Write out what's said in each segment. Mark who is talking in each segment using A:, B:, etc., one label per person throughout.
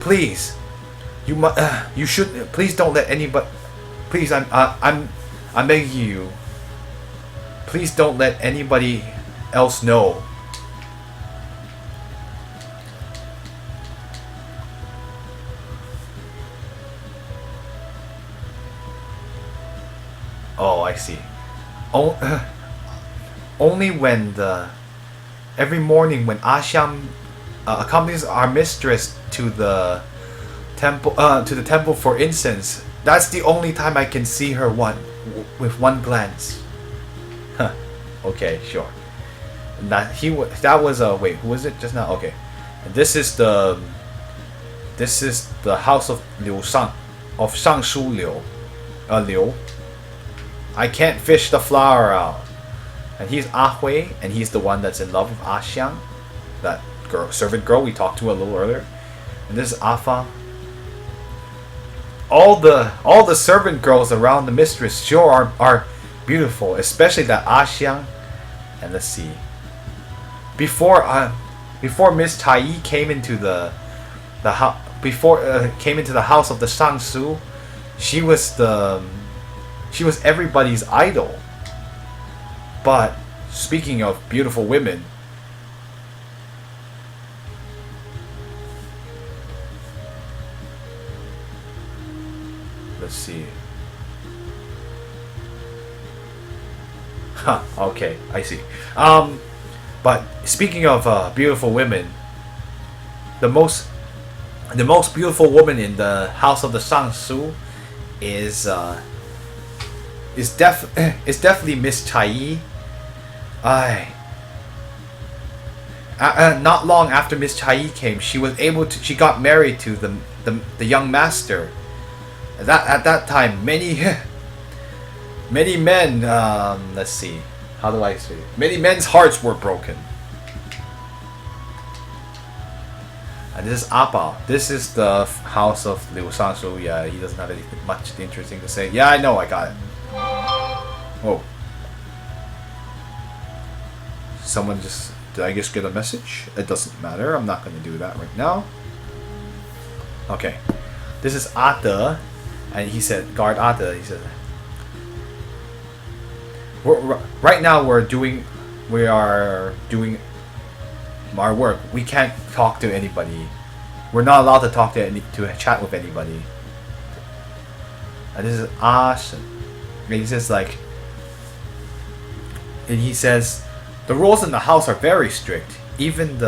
A: Please, you should. Please don't let anybody. Please, I'm begging you. Please don't let anybody else know. Oh, I see. Oh, only when every morning when Asham accompanies our mistress to the temple for incense. That's the only time I can see her with one glance. Huh. Okay, sure. That was wait, who was it just now? Okay. And this is the house of Liu Shang, of Shangshu Liu. I can't fish the flower out. And he's Ah Hui, and he's the one that's in love with Ah Xiang, that servant girl we talked to a little earlier. And this is Ah Fang. All the servant girls around the mistress sure are beautiful, especially that Ah Xiang. And let's see. Before Miss Tai Yi came into the came into the house of the Shangsu, she was everybody's idol. But speaking of beautiful women, let's see. Huh, okay, I see. But speaking of beautiful women, the most beautiful woman in the house of the Shangsu is definitely Miss Tai Yi. Not long after Miss Tai Yi came, she got married to the young master. At that time, many men, let's see, how do I say it? Many men's hearts were broken. And this is Appa. This is the house of Liu Shangshu. Yeah, he doesn't have anything much interesting to say. Yeah, I know, I got it. Oh. Did I just get a message? It doesn't matter. I'm not going to do that right now. Okay. This is Ata. And he said, guard Ata. He said, right now we are doing our work. We can't talk to anybody. We're not allowed to chat with anybody. And this is Ash. And he says the rules in the house are very strict. Even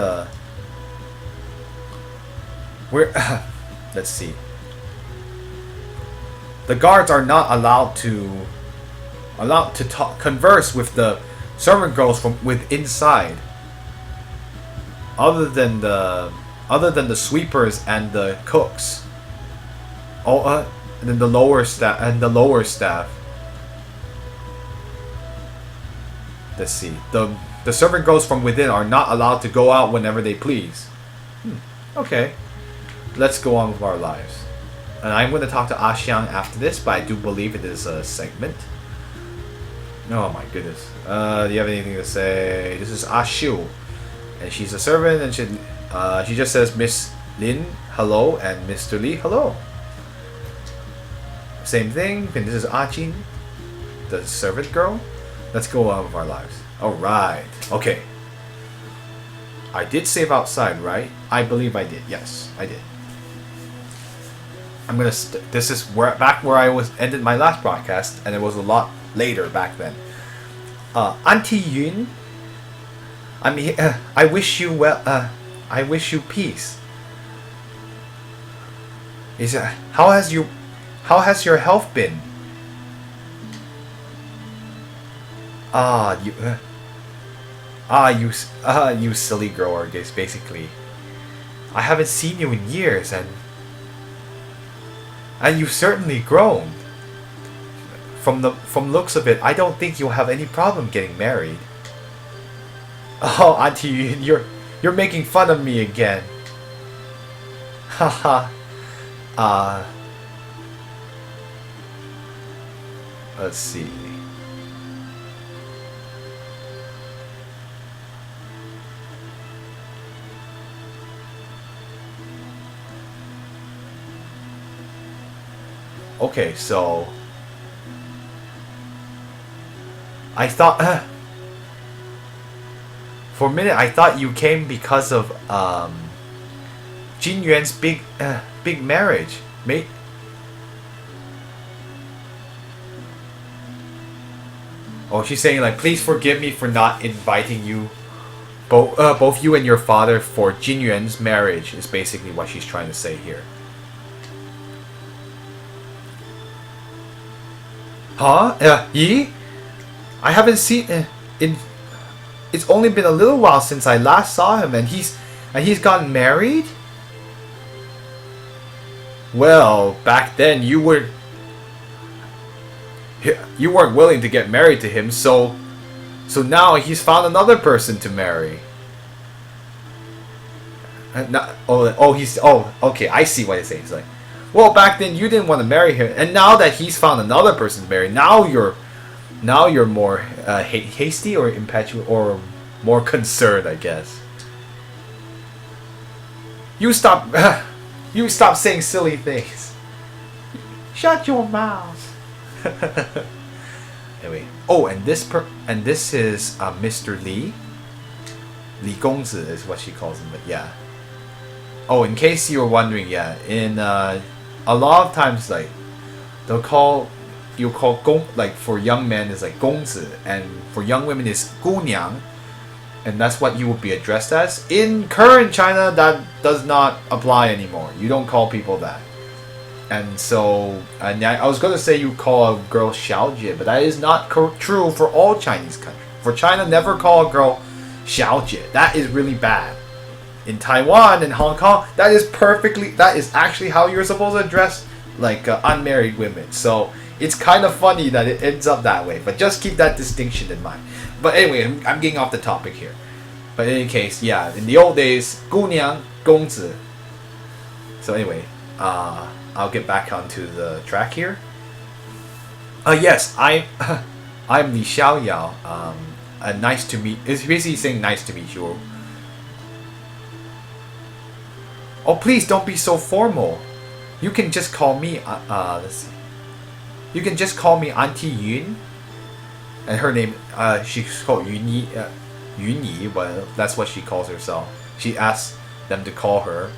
A: let's see. The guards are not allowed to converse with the servant girls from inside. Other than the sweepers and the cooks. And then the lower staff. Let's see. The servant girls from within are not allowed to go out whenever they please. Okay. Let's go on with our lives. And I'm going to talk to Ah Xiang after this, but I do believe it is a segment. Oh my goodness. Do you have anything to say? This is Ah Xiu. And she's a servant, and she just says Miss Lin, hello, and Mr. Li, hello. Same thing. And this is Ah Jin, the servant girl. Let's go on with our lives. Alright. Okay. I did save outside, right? I believe I did. Yes, I did. I'm gonna. This is back where I ended my last broadcast, and it was a lot later back then. Auntie Yun, I wish you well. I wish you peace. He said, how has your health been? You silly girl, I guess, basically. I haven't seen you in years, and you've certainly grown. From looks of it, I don't think you'll have any problem getting married. Oh, Auntie, you're making fun of me again. Haha. Let's see. Okay, so I thought for a minute I thought you came because of Jin Yuan's big marriage. Mate. Oh, she's saying like, please forgive me for not inviting you, both you and your father, for Jin Yuan's marriage. Is basically what she's trying to say here. Huh? Yi? I haven't seen in. It's only been a little while since I last saw him, and he's gotten married. Well, back then you weren't willing to get married to him, so now he's found another person to marry. Okay, I see what he's saying. It's like, well, back then you didn't want to marry him, and now that he's found another person to marry, now you're more hasty or impetuous or more concerned, I guess. You stop saying silly things. Shut your mouth. Anyway, and this is Mr. Li. Li Gongzi is what she calls him, but yeah. Oh, in case you were wondering, yeah, in a lot of times, like you'll call gong, like for young men is like gongzi, and for young women is gunyang, and that's what you would be addressed as. In current China, that does not apply anymore. You don't call people that. And so, I was going to say you call a girl xiaojie, but that is not true for all Chinese countries. For China, never call a girl xiaojie. That is really bad. In Taiwan and Hong Kong, that is actually how you're supposed to address like unmarried women. So it's kind of funny that it ends up that way, but just keep that distinction in mind. But anyway, I'm getting off the topic here. But in any case, yeah, in the old days, gunyang, gongzi. So anyway, I'll get back onto the track here. Yes, I'm Li Xiaoyao. Nice to meet. It's basically saying nice to meet you. Oh, please don't be so formal. You can just call me. Let's see. You can just call me Auntie Yun. And her name, she's called Yuni. Yuni, but that's what she calls herself. She asks them to call her.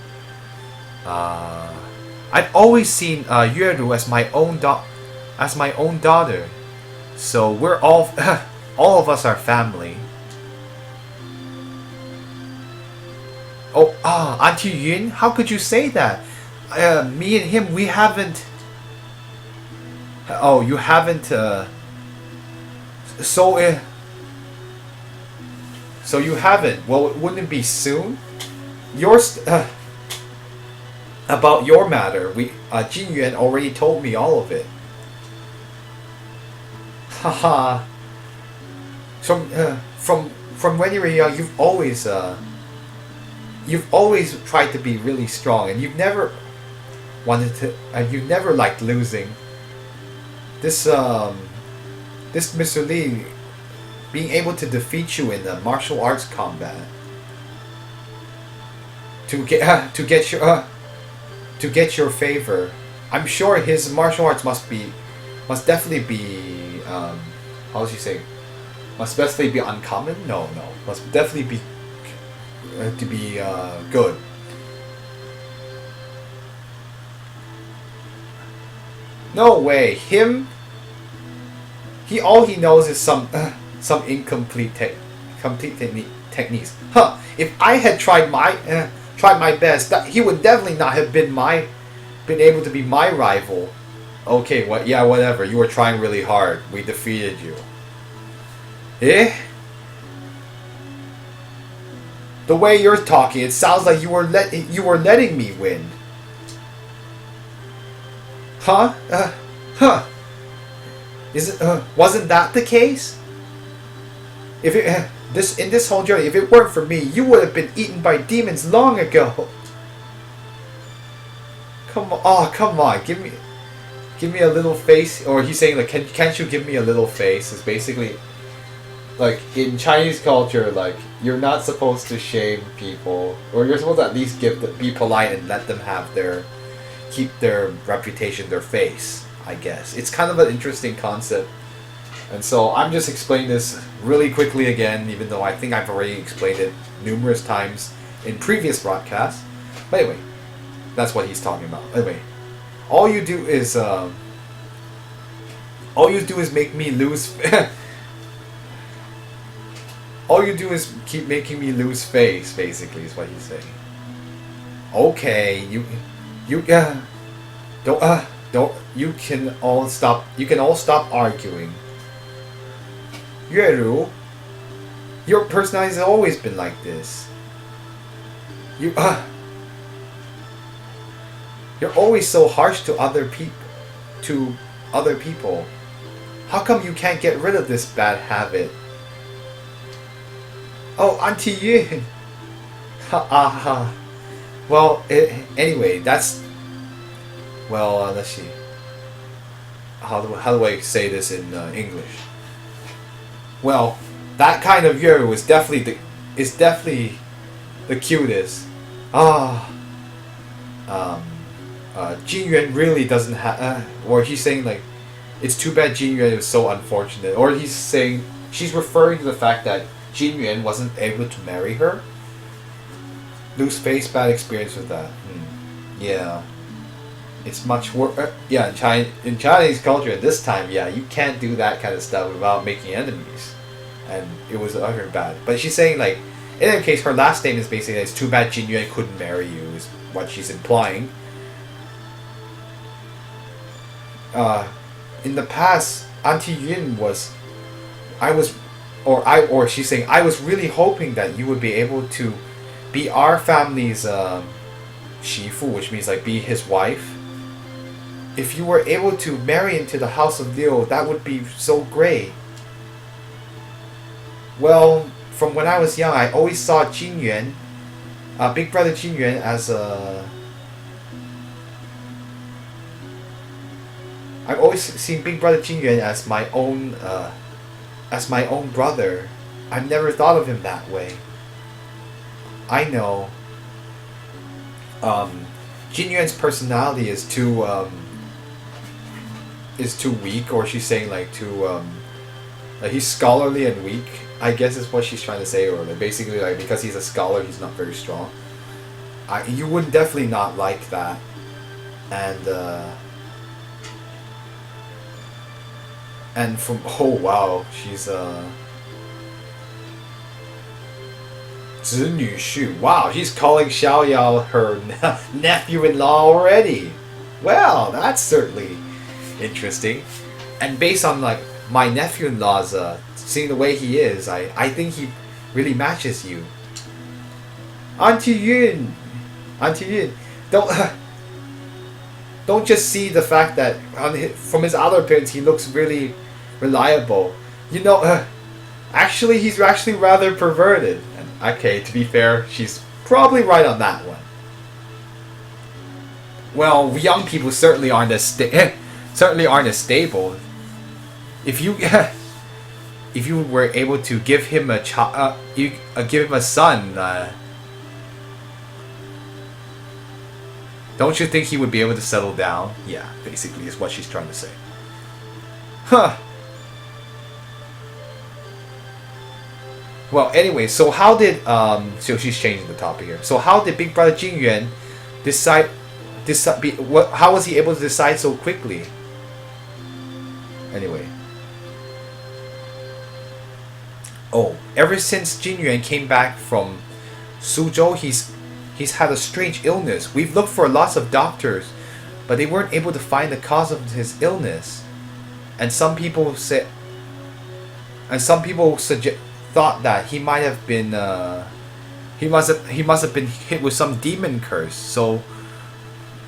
A: I've always seen Yueru as my own daughter. So we're all of us are family. Oh, Auntie Yun, how could you say that? Me and him, we haven't. Oh, you haven't. So you haven't. Well, wouldn't it be soon? About your matter, Jin Yuan already told me all of it. Haha. From when you were young, you've always tried to be really strong, and you've never liked losing. This Mr. Li being able to defeat you in the martial arts combat to get your favor. I'm sure his martial arts must definitely be how does he say? Must definitely be uncommon? No. Must definitely be to be good. No way. Him. All he knows is some incomplete techniques. Huh? If I had tried my best, he would definitely not have been able to be my rival. Okay, whatever. You were trying really hard. We defeated you. Eh? The way you're talking, it sounds like you were letting me win. Huh? Wasn't that the case? If it in this whole journey, if it weren't for me, you would have been eaten by demons long ago. Come on, give me a little face. Or he's saying like, can't you give me a little face? It's basically like in Chinese culture, like you're not supposed to shame people, or you're supposed to at least be polite and let them keep their reputation, their face. I guess. It's kind of an interesting concept. And so I'm just explaining this really quickly again, even though I think I've already explained it numerous times in previous broadcasts. But anyway, that's what he's talking about. Anyway, all you do is make me lose. All you do is keep making me lose face. Basically, is what he's saying. Okay, don't. You can all stop. You can all stop arguing. Yueru, your personality has always been like this. You're always so harsh to other people. How come you can't get rid of this bad habit? Oh, Auntie Yun. Well, anyway, that's. Well, let's see. How do I say this in English? Well, that kind of Yueru is definitely the cutest. Jin Yuan really doesn't have. Or he's saying like, it's too bad Jin Yuan was so unfortunate. Or he's saying she's referring to the fact that Jin Yuan wasn't able to marry her. Lose face, bad experience with that. Yeah. It's much worse. Yeah, in Chinese culture at this time, yeah, you can't do that kind of stuff without making enemies. And it was utterly bad. But she's saying, like, in any case, her last statement is basically, it's too bad Jin Yuan couldn't marry you, is what she's implying. In the past, Auntie Yun she's saying, I was really hoping that you would be able to be our family's shifu, which means like be his wife. If you were able to marry into the house of Liu, that would be so great. Well, from when I was young, I always saw Jin Yuan, big brother Jin Yuan, as a. I've always seen big brother Jin Yuan as my own brother. I've never thought of him that way. I know. Jin Yuan's personality is too weak, or she's saying like too he's scholarly and weak, I guess is what she's trying to say, or like basically like because he's a scholar he's not very strong. You would definitely not like that. And from she's 子女婿. Wow, she's calling Xiao Yao her nephew-in-law already. Well, that's certainly interesting. And based on like my nephew-in-law's seeing the way he is, I think he really matches you. Auntie Yun, don't just see the fact that from his outer appearance he looks really reliable. You know, actually he's actually rather perverted. Okay, to be fair, she's probably right on that one. Well, young people certainly aren't as stable. If you were able to give him a give him a son, don't you think he would be able to settle down? Yeah, basically is what she's trying to say. Huh. Well, anyway, so how did so she's changing the topic here. So how did Big Brother Jin Yuan how was he able to decide so quickly? Anyway. Oh, ever since Jin Yuan came back from Suzhou, he's had a strange illness. We've looked for lots of doctors, but they weren't able to find the cause of his illness. And some people thought that he might have been he must have been hit with some demon curse. So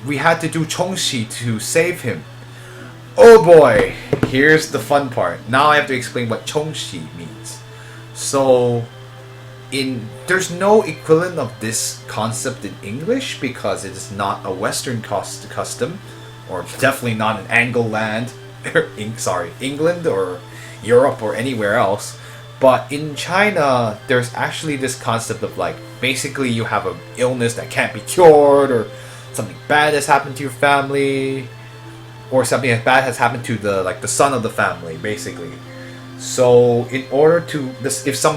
A: we had to do Chongxi to save him. Oh boy, here's the fun part. Now I have to explain what Chongxi means. So there's no equivalent of this concept in English because it is not a Western custom, or definitely not in Anglo-land, England or Europe or anywhere else. But in China, there's actually this concept of like, basically you have an illness that can't be cured, or something bad has happened to your family, or something as bad has happened to the son of the family, basically. So in order to this, if someone